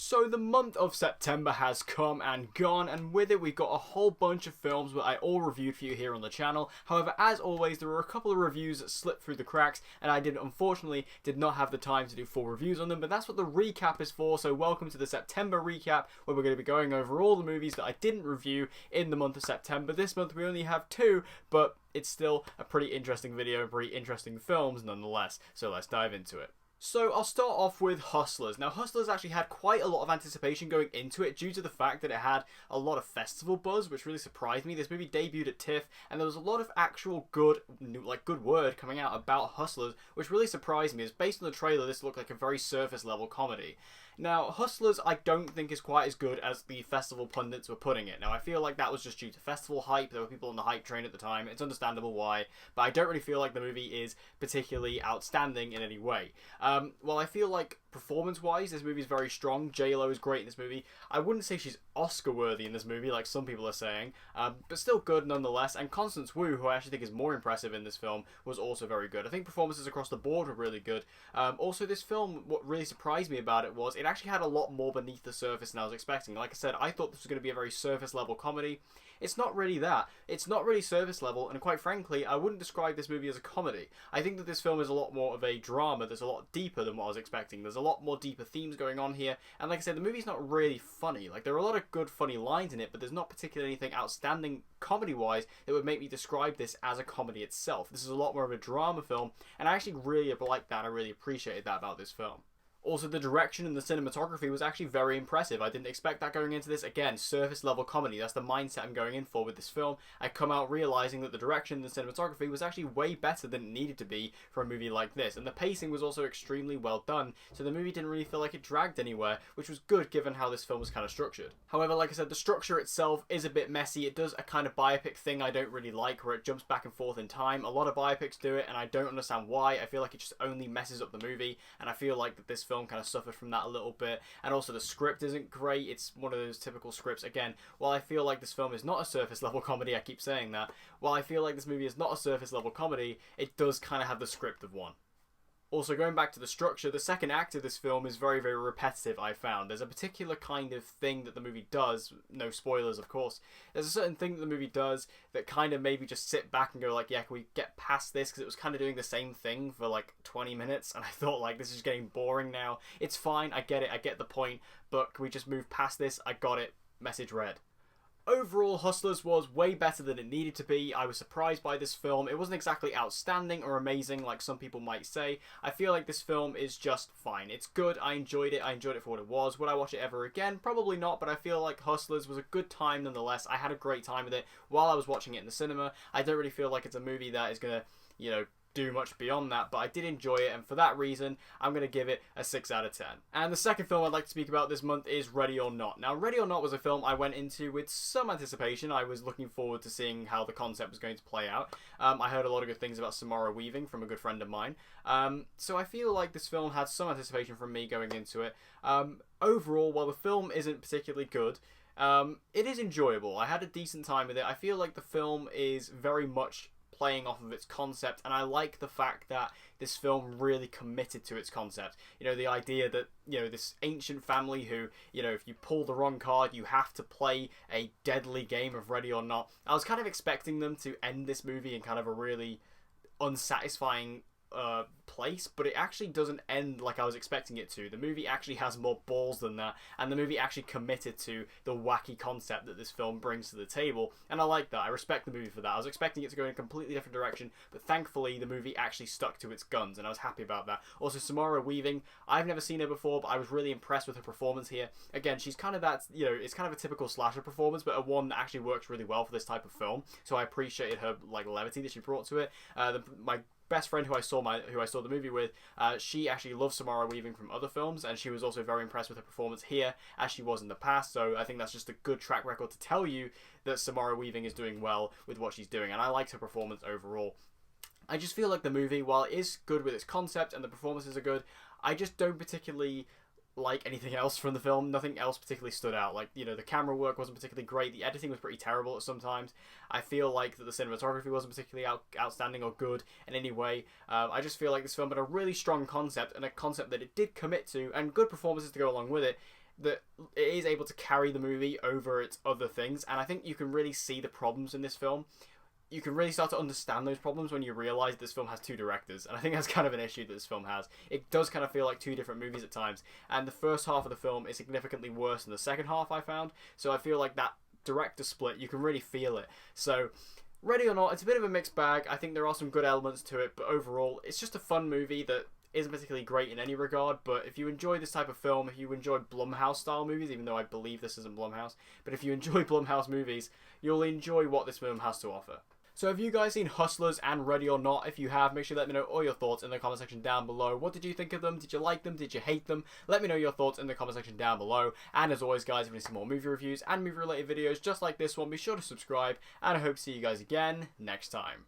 So the month of September has come and gone, and with it we've got a whole bunch of films that I all reviewed for you here on the channel. However, as always, there were a couple of reviews that slipped through the cracks, and I unfortunately did not have the time to do full reviews on them, but that's what the recap is for. So welcome to the September recap, where we're going to be going over all the movies that I didn't review in the month of September. This month we only have two, but it's still a pretty interesting video, pretty interesting films nonetheless. So let's dive into it. So I'll start off with Hustlers. Now Hustlers actually had quite a lot of anticipation going into it due to the fact that it had a lot of festival buzz, which really surprised me. This movie debuted at TIFF, and there was a lot of actual good word coming out about Hustlers, which really surprised me. As based on the trailer, this looked like a very surface level comedy. Now, Hustlers I don't think is quite as good as the festival pundits were putting it. Now, I feel like that was just due to festival hype. There were people on the hype train at the time. It's understandable why, but I don't really feel like the movie is particularly outstanding in any way. Well, I feel like performance-wise, this movie is very strong. J-Lo is great in this movie. I wouldn't say she's Oscar-worthy in this movie, like some people are saying, but still good nonetheless. And Constance Wu, who I actually think is more impressive in this film, was also very good. I think performances across the board were really good. Also, this film, what really surprised me about it was it actually had a lot more beneath the surface than I was expecting. Like I said, I thought this was going to be a very surface-level comedy. It's not really that. It's not really surface level, and quite frankly, I wouldn't describe this movie as a comedy. I think that this film is a lot more of a drama that's a lot deeper than what I was expecting. There's a lot more deeper themes going on here, and like I said, the movie's not really funny. Like, there are a lot of good funny lines in it, but there's not particularly anything outstanding comedy-wise that would make me describe this as a comedy itself. This is a lot more of a drama film, and I actually really like that. I really appreciated that about this film. Also, the direction and the cinematography was actually very impressive. I didn't expect that going into this. Again, surface level comedy. That's the mindset I'm going in for with this film. I come out realizing that the direction and the cinematography was actually way better than it needed to be for a movie like this. And the pacing was also extremely well done. So the movie didn't really feel like it dragged anywhere, which was good given how this film was kind of structured. However, like I said, the structure itself is a bit messy. It does a kind of biopic thing I don't really like, where it jumps back and forth in time. A lot of biopics do it, and I don't understand why. I feel like it just only messes up the movie, and I feel like that this film kind of suffered from that a little bit. And also the script isn't great. It's one of those typical scripts. Again, while I feel like this film is not a surface level comedy, I keep saying that, while I feel like this movie is not a surface level comedy, it does kind of have the script of one. Also, going back to the structure, the second act of this film is very, very repetitive, I found. There's a particular kind of thing that the movie does, no spoilers of course, there's a certain thing that the movie does that kind of maybe just sit back and go like, yeah, can we get past this? Because it was kind of doing the same thing for like 20 minutes, and I thought like, this is getting boring now. It's fine, I get it, I get the point, but can we just move past this? I got it, message read. Overall, Hustlers was way better than it needed to be. I was surprised by this film. It wasn't exactly outstanding or amazing like some people might say. I feel like this film is just fine. It's good. I enjoyed it. I enjoyed it for what it was. Would I watch it ever again? Probably not, but I feel like Hustlers was a good time nonetheless. I had a great time with it while I was watching it in the cinema. I don't really feel like it's a movie that is going to, do much beyond that, but I did enjoy it, and for that reason I'm going to give it a 6 out of 10. And the second film I'd like to speak about this month is Ready or Not. Now, Ready or Not was a film I went into with some anticipation. I was looking forward to seeing how the concept was going to play out. I heard a lot of good things about Samara Weaving from a good friend of mine, so I feel like this film had some anticipation from me going into it. Overall, while the film isn't particularly good, it is enjoyable. I had a decent time with it. I feel like the film is very much playing off of its concept, and I like the fact that this film really committed to its concept. The idea that, this ancient family who, if you pull the wrong card, you have to play a deadly game of Ready or Not. I was kind of expecting them to end this movie in kind of a really unsatisfying place, but it actually doesn't end like I was expecting it to. The movie actually has more balls than that, and the movie actually committed to the wacky concept that this film brings to the table, and I like that. I respect the movie for that. I was expecting it to go in a completely different direction, but thankfully the movie actually stuck to its guns, and I was happy about that. Also, Samara Weaving, I've never seen her before, but I was really impressed with her performance here. Again, she's kind of that, it's kind of a typical slasher performance, but a one that actually works really well for this type of film, so I appreciated her levity that she brought to it. My best friend who I saw the movie with, she actually loves Samara Weaving from other films, and she was also very impressed with her performance here as she was in the past. So I think that's just a good track record to tell you that Samara Weaving is doing well with what she's doing, and I liked her performance overall. I just feel like the movie, while it is good with its concept and the performances are good, I just don't particularly like anything else from the film. Nothing else particularly stood out. The camera work wasn't particularly great. The editing was pretty terrible at some times. I feel like that the cinematography wasn't particularly outstanding or good in any way. I just feel like this film had a really strong concept, and a concept that it did commit to, and good performances to go along with it. that it is able to carry the movie over its other things, and I think you can really see the problems in this film. You can really start to understand those problems when you realise this film has two directors, and I think that's kind of an issue that this film has. It does kind of feel like two different movies at times, and the first half of the film is significantly worse than the second half, I found, so I feel like that director split, you can really feel it. So, Ready or Not, it's a bit of a mixed bag. I think there are some good elements to it, but overall, it's just a fun movie that isn't particularly great in any regard, but if you enjoy this type of film, if you enjoy Blumhouse style movies, even though I believe this isn't Blumhouse, but if you enjoy Blumhouse movies, you'll enjoy what this film has to offer. So have you guys seen Hustlers and Ready or Not? If you have, make sure to let me know all your thoughts in the comment section down below. What did you think of them? Did you like them? Did you hate them? Let me know your thoughts in the comment section down below. And as always, guys, if you want to see more movie reviews and movie related videos just like this one, be sure to subscribe, and I hope to see you guys again next time.